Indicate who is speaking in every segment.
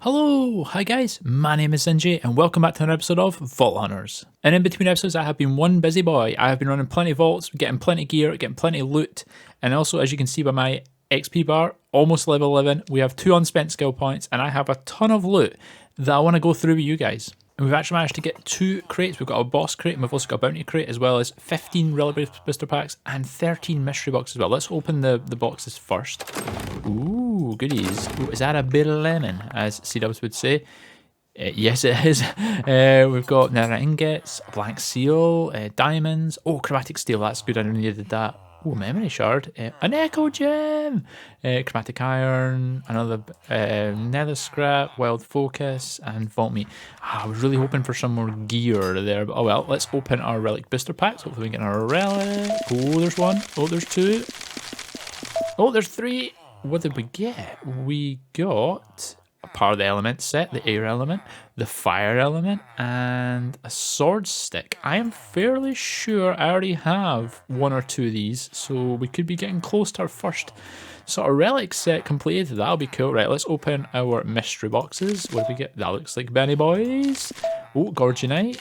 Speaker 1: Hello, hi guys, my name is Zinjy and welcome back to another episode of Vault Hunters. And in between episodes I have been one busy boy. I have been running plenty of vaults, getting plenty of gear, getting plenty of loot, and also as you can see by my XP bar, almost level 11, we have 2 unspent skill points and I have a ton of loot that I want to go through with you guys. And we've actually managed to get 2 crates. We've got a boss crate and we've also got a bounty crate, as well as 15 relic booster packs and 13 mystery boxes as well. Let's open the boxes first. Ooh, goodies. Ooh, is that a bit of lemon, as C-Dubs would say? Yes, it is. We've got nether ingots, a blank seal, diamonds. Oh, chromatic steel, that's good. I needed that. Oh, memory shard, an echo gem, chromatic iron, another nether scrap, wild focus, and vault meat. I was really hoping for some more gear there, but oh well. Let's open our relic booster packs. Hopefully we can get our relic. Oh, there's 1. Oh, there's 2. Oh, there's 3. What did we get? We got a part of the element set, the air element, the fire element, and a sword stick. I am fairly sure I already have 1 or 2 of these, so we could be getting close to our first sort of relic set completed. That'll be cool. Right, let's open our mystery boxes. What do we get? That looks like Benny Boys. Oh, Gorgonite.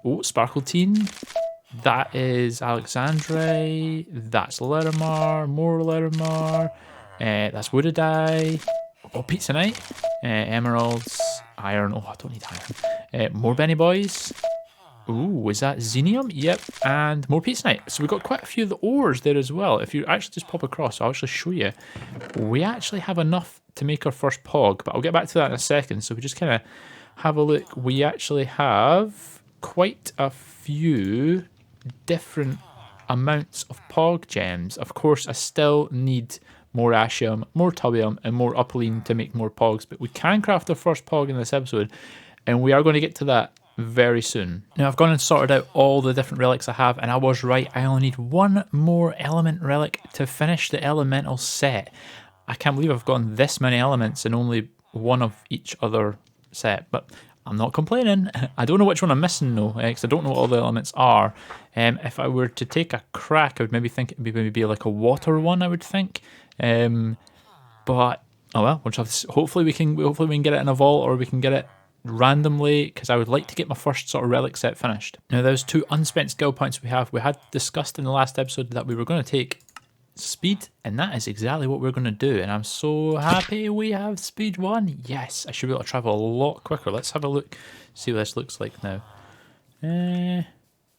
Speaker 1: Oh, Sparkletine. That is Alexandrite. That's Larimar. More Larimar. That's Wooded Eye. Oh, Pizza Night. Emeralds. Iron. Oh, I don't need iron. More Benny Boys. Ooh, is that Xenium? Yep. And more Pizza Night. So we've got quite a few of the ores there as well. If you actually just pop across, I'll actually show you. We actually have enough to make our first POG, but I'll get back to that in a second. So we just kind of have a look. We actually have quite a few different amounts of POG gems. Of course, I still need more ashium, more tubium, and more uplene to make more POGs, but we can craft our first POG in this episode, and we are going to get to that very soon. Now, I've gone and sorted out all the different relics I have, and I was right. I only need 1 more element relic to finish the elemental set. I can't believe I've gotten this many elements and only 1 of each other set, but I'm not complaining. I don't know which one I'm missing though, because I don't know what all the elements are. If I were to take a crack, I would maybe think it would maybe like a water one, I would think. But oh well, we'll just hopefully we can get it in a vault, or we can get it randomly, because I would like to get my first sort of relic set finished. Now, those 2 unspent skill points we had discussed in the last episode that we were going to take speed, and that is exactly what we're going to do, and I'm so happy we have speed 1. Yes, I should be able to travel a lot quicker. Let's have a look, see what this looks like now.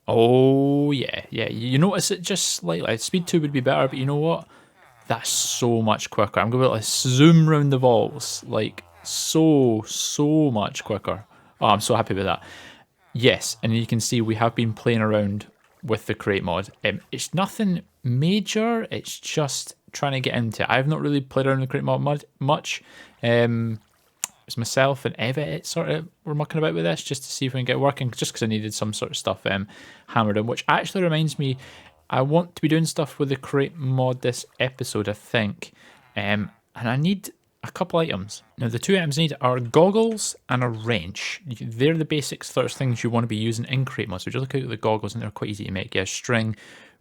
Speaker 1: Oh yeah, you notice it just slightly. Speed 2 would be better, but you know what, that's so much quicker. I'm going to be able to zoom around the vaults like so much quicker. Oh, I'm so happy with that. Yes, and you can see we have been playing around with the crate mod. It's nothing major, it's just trying to get into it. I've not really played around with the crate mod much. It's myself and Evat sort of were mucking about with this just to see if we can get it working, just because I needed some sort of stuff hammered in, which actually reminds me, I want to be doing stuff with the crate mod this episode, I think. And I need a couple items. Now, the 2 items I need are goggles and a wrench. They're the basic sort of things you want to be using in crate mod. So just look at the goggles, and they're quite easy to make. Yeah, string.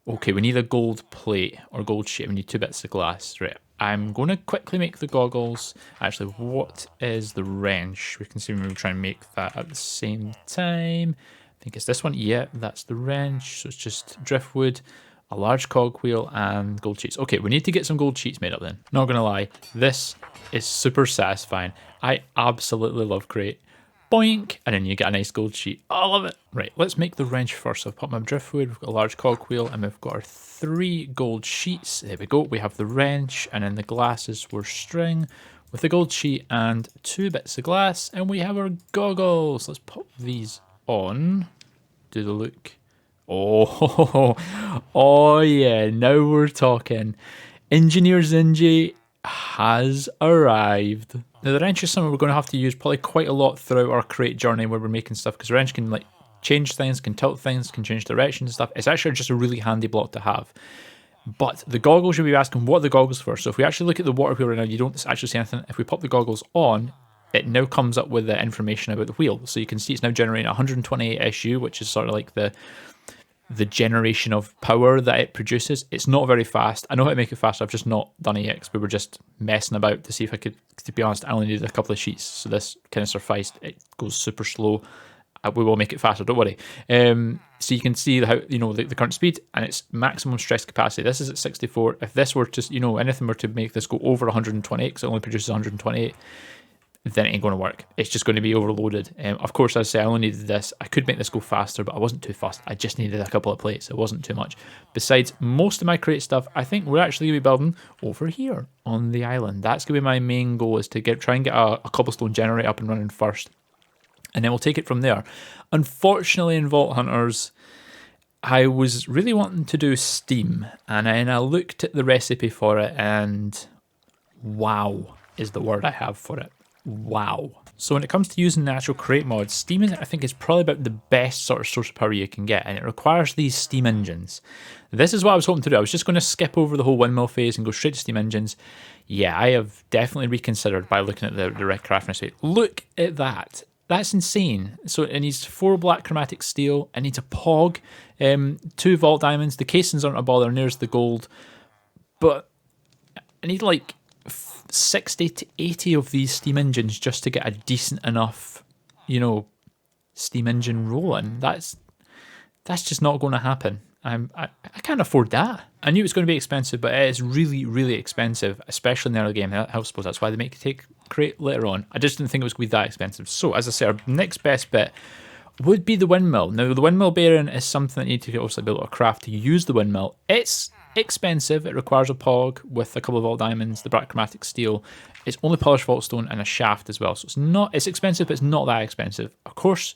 Speaker 1: Okay, we need a gold plate or gold sheet. We need 2 bits of glass. Right. I'm going to quickly make the goggles. Actually, what is the wrench? We can see when we try and make that at the same time. I think it's this one. Yeah, that's the wrench. So it's just driftwood, a large cogwheel, and gold sheets. Okay, we need to get some gold sheets made up then. Not gonna lie, this is super satisfying. I absolutely love crate. Boink! And then you get a nice gold sheet. I love it. Right, let's make the wrench first. So I've put my driftwood, we've got a large cogwheel, and we've got our 3 gold sheets. There we go. We have the wrench, and then the glasses were string with the gold sheet and 2 bits of glass, and we have our goggles. Let's pop these on. Do the look. Oh, oh yeah, now we're talking. Engineer Zinjy has arrived. Now, the wrench is something we're going to have to use probably quite a lot throughout our crate journey where we're making stuff, because the wrench can like change things, can tilt things, can change direction and stuff. It's actually just a really handy block to have. But the goggles, you'll be asking, what are the goggles for? So if we actually look at the water wheel right now, you don't actually see anything. If we pop the goggles on, it now comes up with the information about the wheel. So you can see it's now generating 128 SU, which is sort of like the the generation of power that it produces. It's not very fast. I know how to make it faster. I've just not done it yet because we were just messing about to see if I could. To be honest, I only needed a couple of sheets, so this kind of sufficed. It goes super slow. We will make it faster, don't worry. So you can see how, you know, the current speed and its maximum stress capacity. This is at 64. If this were to, you know, anything were to make this go over 128, because it only produces 128, then it ain't going to work. It's just going to be overloaded. Of course, as I say, I only needed this. I could make this go faster, but I wasn't too fast. I just needed a couple of plates. It wasn't too much. Besides, most of my crate stuff, I think we're actually going to be building over here on the island. That's going to be my main goal, is to try and get a cobblestone generator up and running first. And then we'll take it from there. Unfortunately, in Vault Hunters, I was really wanting to do steam. And then I looked at the recipe for it, and wow is the word I have for it. Wow. So when it comes to using natural crate mods, steam, I think, is probably about the best sort of source of power you can get, and it requires these steam engines. This is what I was hoping to do. I was just going to skip over the whole windmill phase and go straight to steam engines. Yeah, I have definitely reconsidered by looking at the red crafting recipe. Look at that. That's insane. So it needs 4 black chromatic steel. It needs a POG, 2 vault diamonds. The casings aren't a bother, and there's the gold. But I need like 60 to 80 of these steam engines just to get a decent enough, you know, steam engine rolling. That's just not going to happen. I can't afford that. I knew it was going to be expensive, but it is really, really expensive, especially in the early game. I suppose that's why they make you take crate later on. I just didn't think it was going to be that expensive. So, as I say, our next best bet would be the windmill. Now, the windmill bearing is something that you need to obviously be able to craft to use the windmill. It's expensive. It requires a POG with a couple of vault diamonds, the black chromatic steel. It's only polished vault stone and a shaft as well. So it's expensive, but it's not that expensive. Of course,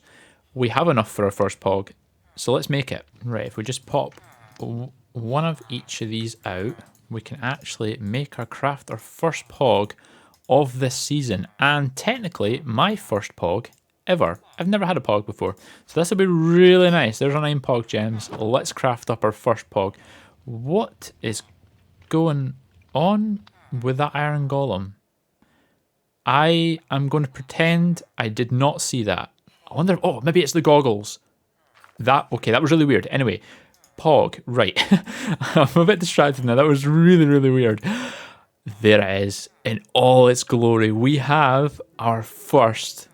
Speaker 1: we have enough for our first POG. So let's make it. Right, if we just pop one of each of these out, we can actually make our craft our first POG of this season. And technically, my first POG ever. I've never had a POG before. So this will be really nice. There's our 9 POG gems. Let's craft up our first POG. What is going on with that iron golem? I am going to pretend I did not see that. I wonder, oh, maybe it's the goggles. Okay, that was really weird. Anyway, POG, right. I'm a bit distracted now. That was really, really weird. There it is, in all its glory. We have our first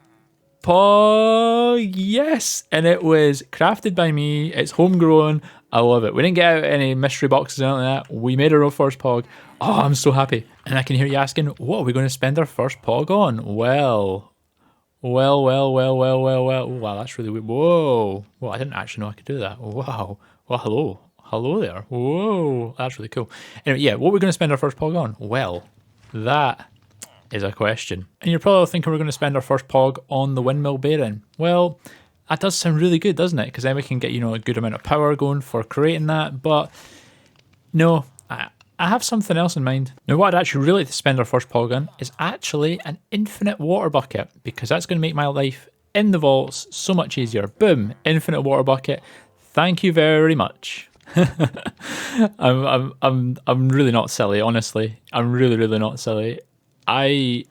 Speaker 1: POG, yes! And it was crafted by me. It's homegrown. I love it. We didn't get out any mystery boxes or anything like that. We made our own first POG. Oh, I'm so happy. And I can hear you asking, what are we going to spend our first POG on? Well. Wow, that's really weird. Whoa. Well, I didn't actually know I could do that. Wow. Well, hello. Hello there. Whoa. That's really cool. Anyway, yeah, what are we going to spend our first POG on? Well, that is a question. And you're probably thinking we're going to spend our first POG on the windmill bearing. Well, that does sound really good, doesn't it? Because then we can get, you know, a good amount of power going for creating that. But no, I have something else in mind. Now, what I'd actually really like to spend our first POG on is actually an infinite water bucket, because that's going to make my life in the vaults so much easier. Boom, infinite water bucket. Thank you very much. I'm really not silly, honestly. I'm really not silly. I'm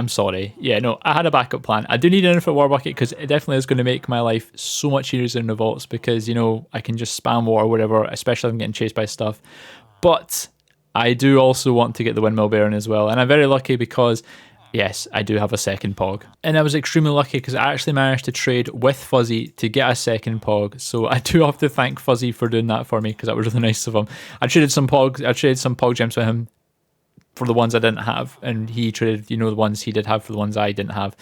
Speaker 1: sorry. Yeah, no, I had a backup plan. I do need an infinite water bucket because it definitely is going to make my life so much easier in the vaults, because, you know, I can just spam water or whatever, especially if I'm getting chased by stuff. But I do also want to get the windmill bearing as well. And I'm very lucky because, yes, I do have a second POG. And I was extremely lucky because I actually managed to trade with Fuzzy to get a second POG. So I do have to thank Fuzzy for doing that for me, because that was really nice of him. I traded some POG gems with him for the ones I didn't have, and he traded, you know, the ones he did have for the ones I didn't have.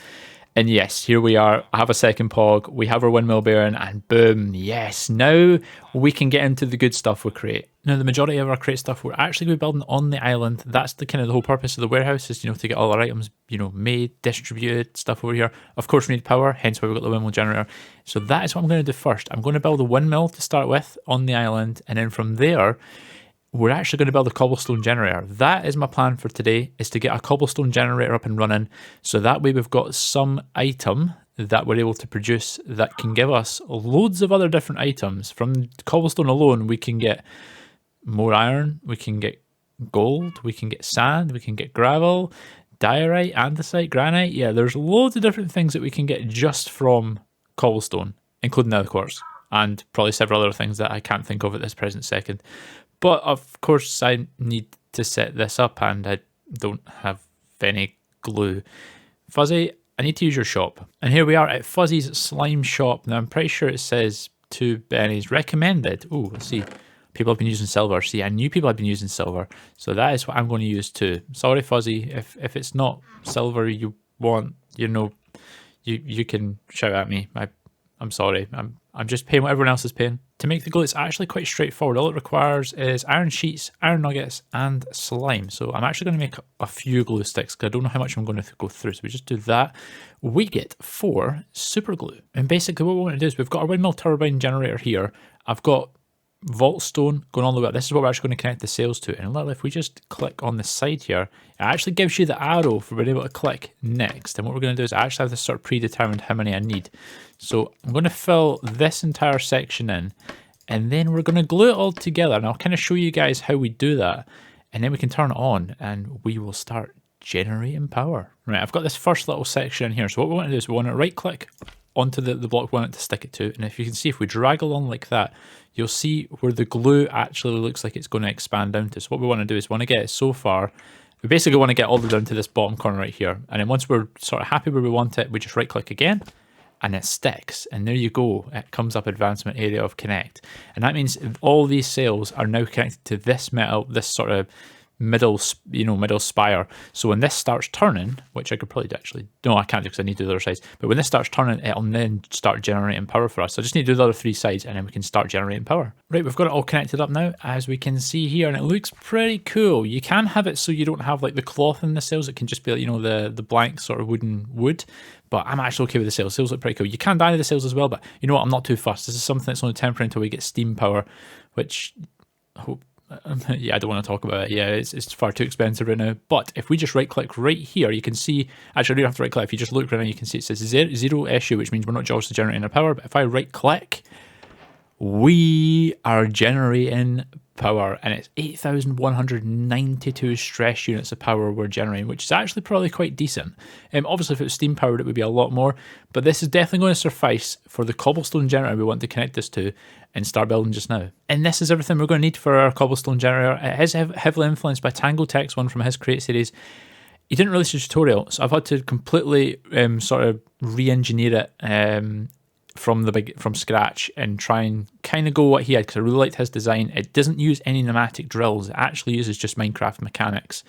Speaker 1: And yes, here we are. I have a second POG. We have our windmill bearing, and boom, yes, now we can get into the good stuff we create. Now, the majority of our crate stuff we're actually going to be building on the island. That's the kind of the whole purpose of the warehouse, is, you know, to get all our items, you know, made, distributed, stuff over here. Of course, we need power, hence why we've got the windmill generator. So that is what I'm going to do first. I'm going to build a windmill to start with on the island, and then from there, we're actually going to build a cobblestone generator. That is my plan for today, is to get a cobblestone generator up and running. So that way we've got some item that we're able to produce that can give us loads of other different items. From cobblestone alone, we can get more iron, we can get gold, we can get sand, we can get gravel, diorite, andesite, granite. Yeah, there's loads of different things that we can get just from cobblestone, including nether quartz. and probably several other things that I can't think of at this present second. But of course I need to set this up, and I don't have any glue. Fuzzy, I need to use your shop. And here we are at Fuzzy's slime shop. Now I'm pretty sure it says 2 bennies recommended. Oh, let's see. People have been using silver. See, I knew people had been using silver. So that is what I'm going to use too. Sorry, Fuzzy. If it's not silver you want, you know, you can shout at me. I'm sorry. I'm just paying what everyone else is paying. To make the glue, it's actually quite straightforward. All it requires is iron sheets, iron nuggets, and slime. So I'm actually going to make a few glue sticks because I don't know how much I'm going to go through. So we just do that. We get 4 super glue. And basically what we want to do is we've got our windmill turbine generator here. I've got vault stone going all the way up. This is what we're actually going to connect the sails to. And literally, if we just click on the side here, it actually gives you the arrow for being able to click next. And what we're going to do is I actually have this sort of predetermined how many I need. So I'm going to fill this entire section in, and then we're going to glue it all together. And I'll kind of show you guys how we do that. And then we can turn it on and we will start generating power. Right, I've got this first little section in here. So what we want to do is we want to right click onto the block we want it to stick it to. And if you can see, if we drag along like that, you'll see where the glue actually looks like it's going to expand down to. So what we want to do is we want to get it so far. We basically want to get all the way down to this bottom corner right here. And then once we're sort of happy where we want it, we just right click again and it sticks. And there you go. It comes up advancement area of connect. And that means all these sails are now connected to this metal, this sort of middle spire. So when this starts turning, which I could probably actually, no, I can't do because I need to do the other sides, but when this starts turning, it'll then start generating power for us. So I just need to do the other 3 sides and then we can start generating power. Right, we've got it all connected up now, as we can see here, and it looks pretty cool. You can have it so you don't have like the cloth in the sails. It can just be like, you know, the blank sort of wooden wood, but I'm actually okay with the sails. Sails look pretty cool. You can dye the sails as well, but you know what, I'm not too fussed. This is something that's only temporary until we get steam power, which I hope, yeah, I don't want to talk about it. Yeah, it's far too expensive right now. But if we just right click right here, you can see, actually you don't have to right click. If you just look right now, you can see it says zero issue, which means we're not just generating our power. But if I right click, we are generating power, and it's 8,192 stress units of power we're generating, which is actually probably quite decent. Obviously if it was steam powered it would be a lot more, but this is definitely going to suffice for the cobblestone generator we want to connect this to and start building just now. And this is everything we're going to need for our cobblestone generator. It is heavily influenced by Tango Tech's one from his Create series. He didn't release a tutorial, so I've had to completely sort of re-engineer it from scratch and try and kind of go what he had, because I really liked his design. It doesn't use any pneumatic drills. It actually uses just Minecraft mechanics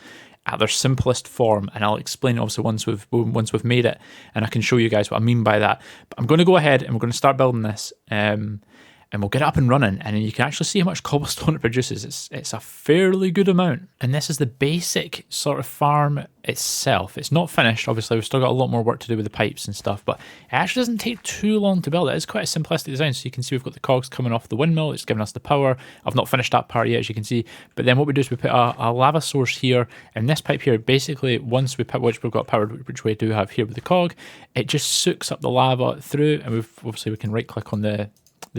Speaker 1: at their simplest form, and I'll explain obviously once we've made it, and I can show you guys what I mean by that. But I'm going to go ahead and we're going to start building this, and we'll get it up and running, and then you can actually see how much cobblestone it produces. It's a fairly good amount. And this is the basic sort of farm itself. It's not finished, obviously. We've still got a lot more work to do with the pipes and stuff, but it actually doesn't take too long to build. It is quite a simplistic design. So you can see we've got the cogs coming off the windmill. It's giving us the power. I've not finished that part yet, as you can see. But then what we do is we put a lava source here, and this pipe here, basically, once we put, which we've got powered, which we do have here with the cog, it just soaks up the lava through, and obviously we can right click on the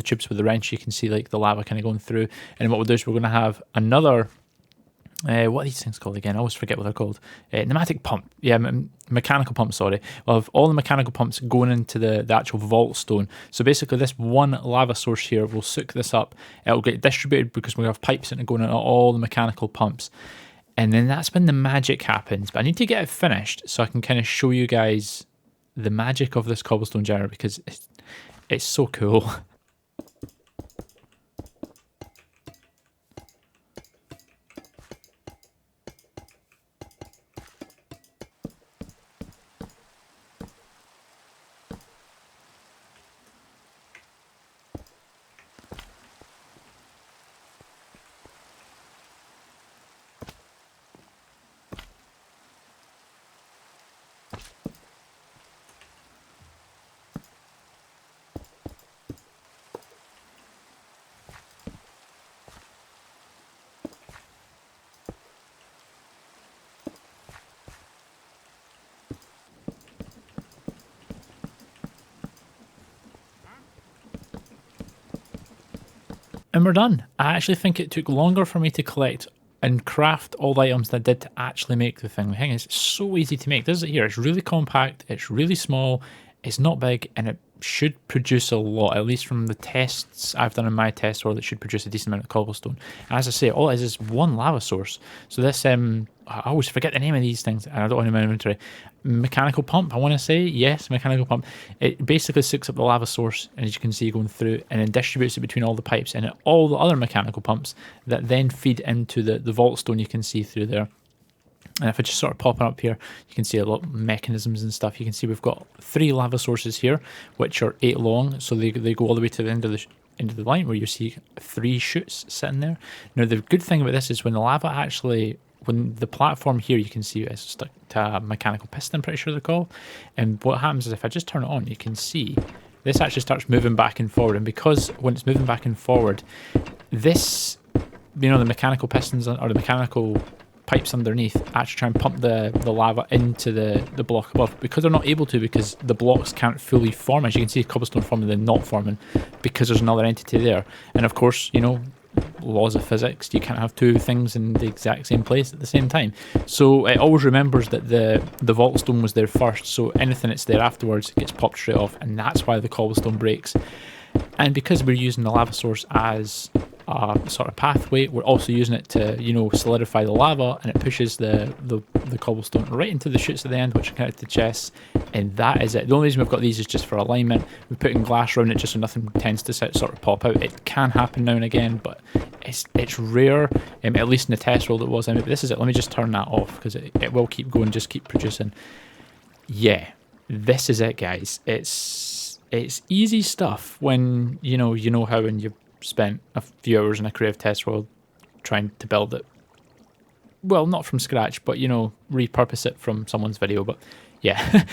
Speaker 1: tubes with the wrench. You can see like the lava kind of going through, and what we'll do is we're going to have another what are these things called again? I always forget what they're called. Pneumatic pump, yeah, mechanical pump, sorry. We'll have all the mechanical pumps going into the actual vault stone. So basically this one lava source here will soak this up. It'll get distributed because we have pipes in it going into all the mechanical pumps, and then that's when the magic happens. But I need to get it finished so I can kind of show you guys the magic of this cobblestone generator, because it's so cool. And we're done. I actually think it took longer for me to collect and craft all the items than I did to actually make the thing. The thing is, it's so easy to make. This is it here. It's really compact. It's really small. It's not big, and it should produce a lot, at least from the tests I've done in my test world. It should produce a decent amount of cobblestone. And as I say, all it is one lava source. So this, I always forget the name of these things, and I don't want in my inventory. Mechanical pump, I want to say. Yes, mechanical pump. It basically sucks up the lava source, and as you can see, going through, and then distributes it between all the pipes and all the other mechanical pumps that then feed into the vault stone you can see through there. And if I just sort of pop it up here, you can see a lot of mechanisms and stuff. You can see we've got 3 lava sources here, which are 8 long. So they go all the way to the end of the line where you see 3 chutes sitting there. Now, the good thing about this is when the lava actually, when the platform here, you can see it's stuck to a mechanical piston, I'm pretty sure they're called. And what happens is if I just turn it on, you can see this actually starts moving back and forward. And because when it's moving back and forward, this, you know, the mechanical pistons or the mechanical pipes underneath actually try and pump the lava into the block above, because they're not able to, because the blocks can't fully form. As you can see, cobblestone forming, then not forming, because there's another entity there. And of course, you know, laws of physics, you can't have 2 things in the exact same place at the same time. So it always remembers that the vault stone was there first, so anything that's there afterwards gets popped straight off, and that's why the cobblestone breaks. And because we're using the lava source as a sort of pathway, we're also using it to, you know, solidify the lava, and it pushes the cobblestone right into the chutes at the end, which are connected to chests, and that is it. The only reason we've got these is just for alignment. We're putting glass around it just so nothing tends to sort of pop out. It can happen now and again, but it's rare, at least in the test world it was. But this is it. Let me just turn that off, because it will keep going, just keep producing. Yeah, this is it, guys. It's easy stuff when you know how when you've spent a few hours in a creative test world trying to build it. Well, not from scratch, but, you know, repurpose it from someone's video. But yeah,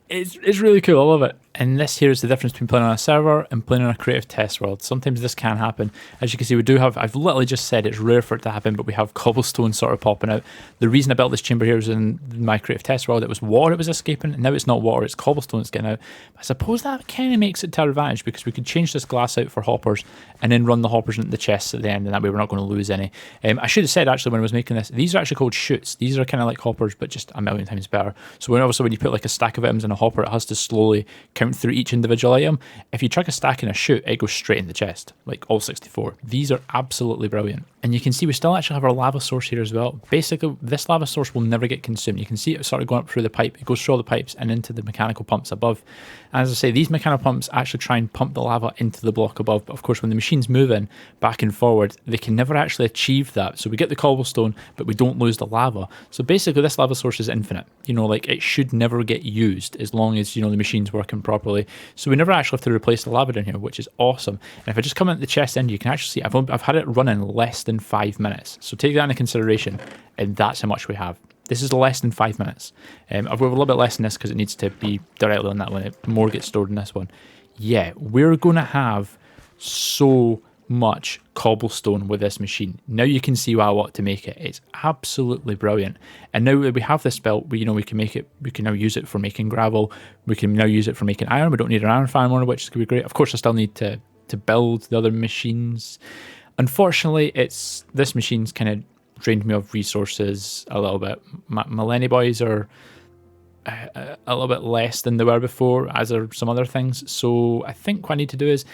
Speaker 1: it's really cool. I love it. And this here is the difference between playing on a server and playing on a creative test world. Sometimes this can happen. As you can see, we do have, I've literally just said it's rare for it to happen, but we have cobblestone sort of popping out. The reason I built this chamber here was in my creative test world, it was water it was escaping, and now it's not water, it's cobblestone it's getting out. But I suppose that kind of makes it to our advantage, because we could change this glass out for hoppers and then run the hoppers into the chests at the end, and that way we're not going to lose any. I should have said, actually, when I was making this, these are actually called chutes. These are kind of like hoppers, but just a million times better. So obviously when you put like a stack of items in a hopper, it has to slowly count through each individual item. If you chuck a stack in a chute, it goes straight in the chest, like all 64. These are absolutely brilliant. And you can see we still actually have our lava source here as well. Basically, this lava source will never get consumed. You can see it sort of going up through the pipe. It goes through all the pipes and into the mechanical pumps above. And as I say, these mechanical pumps actually try and pump the lava into the block above. But of course, when the machine's moving back and forward, they can never actually achieve that. So we get the cobblestone, but we don't lose the lava. So basically, this lava source is infinite. You know, like it should never get used as long as, you know, the machine's working properly. So we never actually have to replace the lava down here, which is awesome. And if I just come into the chest end, you can actually see I've had it running less than 5 minutes. So take that into consideration, and that's how much we have. This is less than 5 minutes. I've got a little bit less than this because it needs to be directly on that one. More gets stored in this one. Yeah, we're going to have so much cobblestone with this machine. Now you can see why I want to make it. It's absolutely brilliant. And now that we have this built, we can make it. We can now use it for making gravel. We can now use it for making iron. We don't need an iron farm anymore, which is going to be great. Of course, I still need to build the other machines. Unfortunately, this machine's kind of drained me of resources a little bit. My Lenny boys are a little bit less than they were before, as are some other things. So I think what I need to do is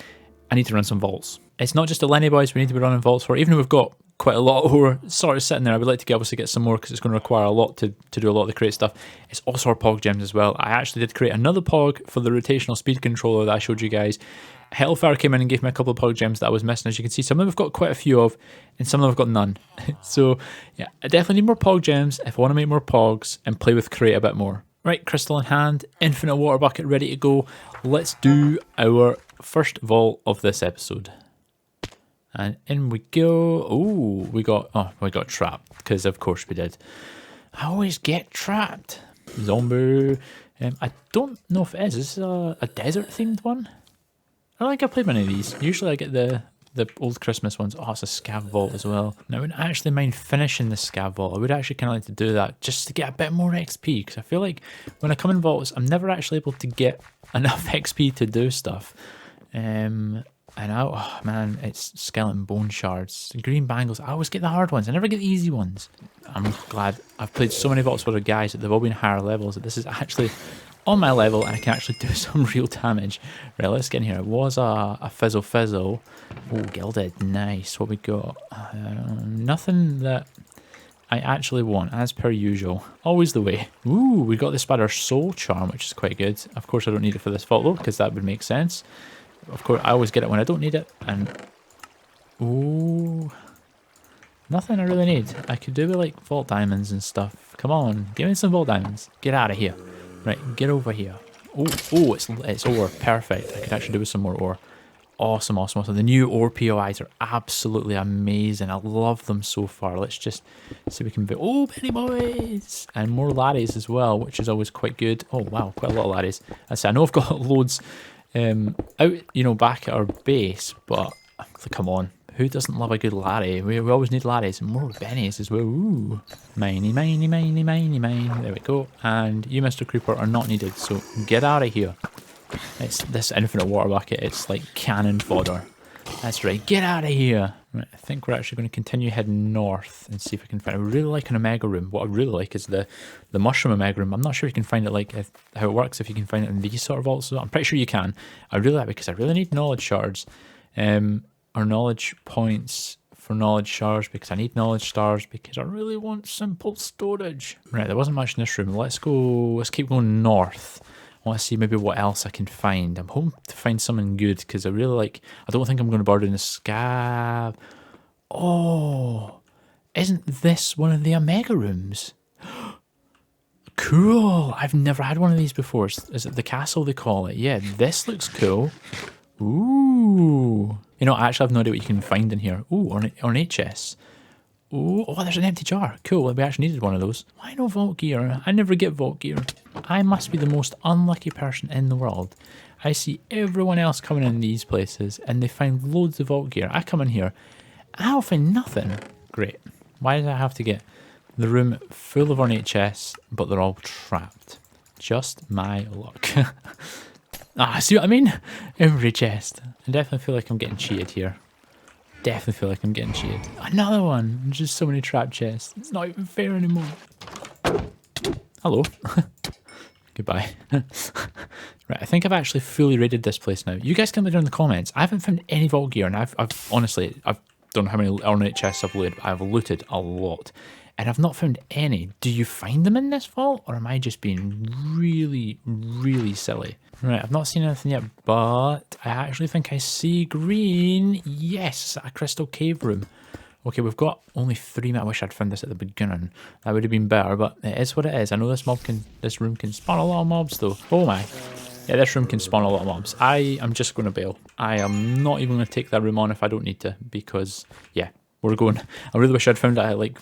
Speaker 1: I need to run some vaults. It's not just the Lenny boys we need to be running vaults for. Even though we've got quite a lot who are sort of sitting there, I would like to obviously get some more, because it's going to require a lot to do a lot of the crate stuff. It's also our POG gems as well. I actually did create another POG for the rotational speed controller that I showed you guys. Hellfire came in and gave me a couple of POG gems that I was missing. As you can see, some of them I've got quite a few of, and some of them I've got none. So yeah, I definitely need more POG gems if I want to make more POGs and play with crate a bit more. Right, crystal in hand, infinite water bucket ready to go. Let's do our first vault of this episode. And in we go. Oh, we got trapped, because of course we did. I always get trapped. Zombie. I don't know if it is. Is this a desert themed one? I don't think I've played many of these. Usually I get the old Christmas ones. Oh, it's a scav vault as well. Now, I wouldn't actually mind finishing the scav vault. I would actually kind of like to do that just to get a bit more XP, because I feel like when I come in vaults, I'm never actually able to get enough XP to do stuff. And oh man, it's skeleton bone shards, green bangles. I always get the hard ones. I never get the easy ones. I'm glad I've played so many vaults with other guys that they've all been higher levels, that this is actually on my level and I can actually do some real damage. Right, let's get in here. It was a fizzle fizzle. Oh, gilded, nice. What we got? Nothing that I actually want, as per usual. Always the way. Ooh, we got the Spider Soul Charm, which is quite good. Of course, I don't need it for this vault though, because that would make sense. Of course, I always get it when I don't need it. And ooh, nothing I really need. I could do with like vault diamonds and stuff. Come on, give me some vault diamonds. Get out of here. Right, get over here. Oh, it's ore. Perfect. I could actually do with some more ore. Awesome, awesome, awesome. The new ore POIs are absolutely amazing. I love them so far. Let's just see if we can... Oh, Benny Boys! And more laddies as well, which is always quite good. Oh, wow, quite a lot of laddies. I know I've got loads out, you know, back at our base, but come on. Who doesn't love a good laddie? We always need laddies. And more bennies as well. Ooh. Miney, miney, miney, miney, mine. There we go. And you, Mr. Creeper, are not needed, so get out of here. It's this infinite water bucket. It's like cannon fodder. That's right. Get out of here. Right, I think we're actually going to continue heading north and see if we can find. I really like an Omega room. What I really like is the mushroom Omega room. I'm not sure you can find it like how it works. If you can find it in these sort of vaults, I'm pretty sure you can. I really like it because I really need knowledge shards, or knowledge points for knowledge shards because I need knowledge stars because I really want simple storage. Right, there wasn't much in this room. Let's go. Let's keep going north. I want to see maybe what else I can find. I'm hoping to find something good because I really like... I don't think I'm going to bother in the scab. Oh, isn't this one of the Omega rooms? Cool. I've never had one of these before. Is it the castle they call it? Yeah, this looks cool. Ooh. You know, I actually have no idea what you can find in here. Ooh, ornate chests. Ooh, oh, there's an empty jar. Cool, we actually needed one of those. Why no vault gear? I never get vault gear. I must be the most unlucky person in the world. I see everyone else coming in these places and they find loads of vault gear. I come in here, I'll find nothing. Great. Why did I have to get the room full of ornate chests, but they're all trapped? Just my luck. See what I mean? Every chest. I definitely feel like I'm getting cheated here. Definitely feel like I'm getting cheated. Another one. There's just so many trap chests. It's not even fair anymore. Hello. Goodbye. Right, I think I've actually fully raided this place now. You guys can let down in the comments. I haven't found any vault gear, and I've honestly, I don't know how many ornate chests I've looted, but I've looted a lot. And I've not found any. Do you find them in this vault? Or am I just being really, really silly? Right, I've not seen anything yet, but I actually think I see green. Yes, a crystal cave room. Okay, we've got only 3 minutes. I wish I'd found this at the beginning. That would have been better, but it is what it is. I know this room can spawn a lot of mobs though. Oh my. Yeah, this room can spawn a lot of mobs. I am just going to bail. I am not even going to take that room on if I don't need to, because, yeah, we're going. I really wish I'd found it at like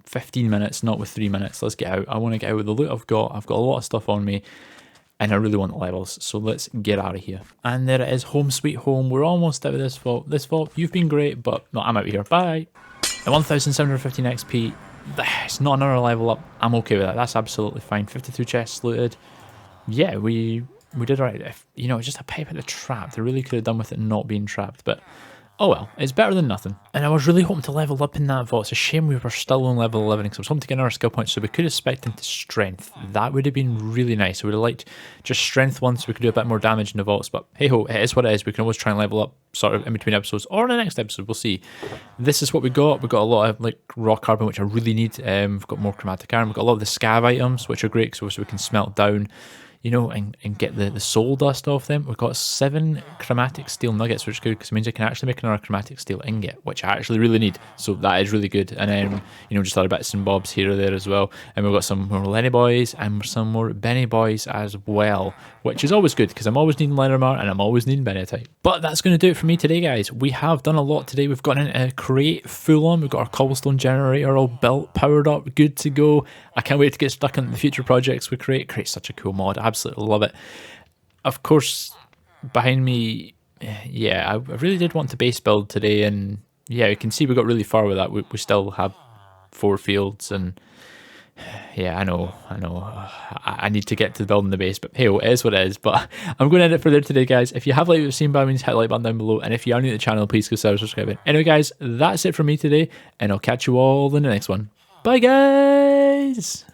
Speaker 1: 15 minutes, not with 3 minutes. Let's get out. I want to get out with the loot I've got. I've got a lot of stuff on me, and I really want the levels, so let's get out of here. And there it is, home sweet home. We're almost out of this vault. This vault, you've been great, but no, I'm out of here. Bye. At 1,715 XP, it's not another level up. I'm okay with that. That's absolutely fine. 52 chests looted. Yeah, we did alright. If, you know, just a pipe at the trap. They really could have done with it not being trapped, but oh well, it's better than nothing. And I was really hoping to level up in that vault. It's a shame we were still on level 11 because I was hoping to get another skill point, so we could have spec'd into strength. That would have been really nice. I would have liked just strength once, so we could do a bit more damage in the vaults, but hey ho, it is what it is. We can always try and level up sort of in between episodes, or in the next episode, we'll see. This is what we got. We got a lot of like raw carbon, which I really need. We've got more chromatic iron. We've got a lot of the scab items, which are great, so we can smelt down, you know, and get the soul dust off them. We've got 7 chromatic steel nuggets, which is good because it means I can actually make another chromatic steel ingot, which I actually really need. So that is really good. And then, you know, just other bits and bobs here or there as well. And we've got some more Lenny boys and some more Benny boys as well, which is always good because I'm always needing Lennermar and I'm always needing Benetite. But that's going to do it for me today, guys. We have done a lot today. We've got a crate full on. We've got our cobblestone generator all built, powered up, good to go. I can't wait to get stuck into the future projects we create. Create's such a cool mod. I absolutely love it. Of course, behind me, yeah, I really did want to base build today, and yeah, you can see we got really far with that. We still have 4 fields, and yeah, I know, I need to get to building the base, but hey, it is what it is. But I'm going to end it for there today, guys. If you have liked what you've seen, by all means, hit the like button down below, and if you are new to the channel, please consider subscribing. Anyway, guys, that's it from me today, and I'll catch you all in the next one. Bye, guys!